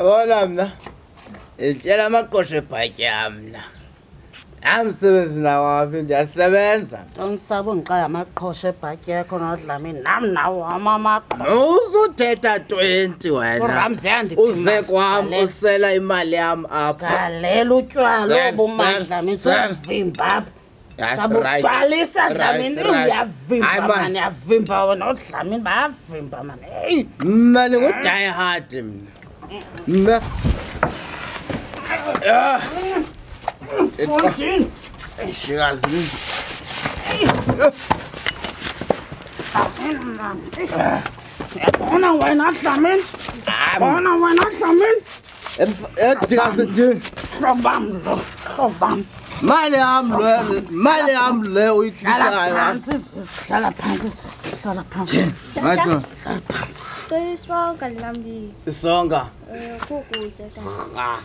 Abona mna. Itshela amaqoshe ebhatya mna. Amsebenzi nawaphi ndiyasebenza. Ngisaba ngiqala amaqhosha ebhatyi yakho noDlamini nami nawo amamaqho. Uzuthetha 20 wena. Uze kwam usela imali yam apha. Galela utywala obumandlami sovimba apha. Sabugcwalisa Dlamini uyavimba mani yavimba wena uDlamini bayavimba mani. Hey Mna ningu-die hard mna. Fontin. Shikazi. Bona wena Dlamini. Bona wena Dlamini. Ndikazi Robam. mali yam le uyihlikayo. Hlala phansi. Macho. Isonka Lambi. Isonga. Kukutya tata. Ah.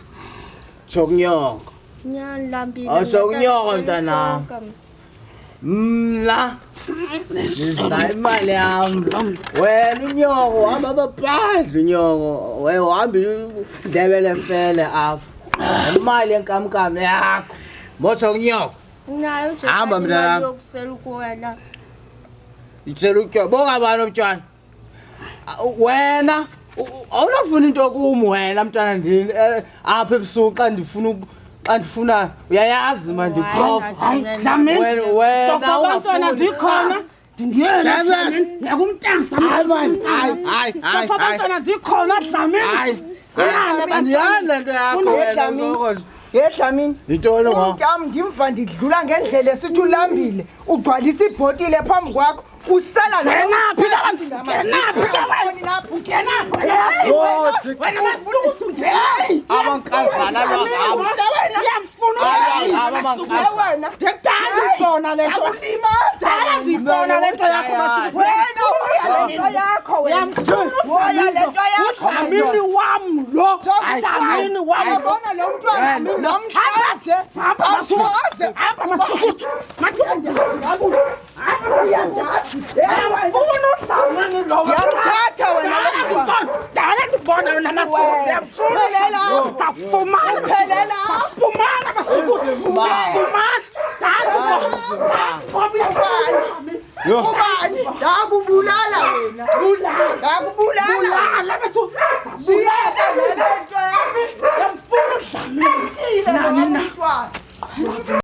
Chokunyongo. Nyani Lambi. Chokunyongo mntana. Mla. Ndidla imali yam. Wena unyongo uhamba abaphandle unyongo. Wena uhamba indebele mfele apha. Imali yenkamnkam yakho. Motsho kunyongo. Unayo nje. Hamba mntana. Yokusela ukuwena. Itsela utyo. Bonga bani utywani. Wena awunafuna into kum wena mntana ndini apha ebusuku xa ndifuna uyayazi ma ndikhofa. Dlamini. Wena Abantwana ndikhona. Ndingena yakumntasa. Hayi. Abantwana ndikhona Dlamini. Andiyani le nto yakho wena ngoko. Dlamini. Yintoni ngo? Umntami ndimva ndidlula ngendlela esithi ulambile. Ugcwalisa ibhotile phambi kwakho. Usala Abankazana Yamthatha wena dala ndibona wena Phelela. Safumana basuku. Ubani? Yakubulala wena. Yakubulala. Siyeke le nto yakho. Yamfuna Dlamini.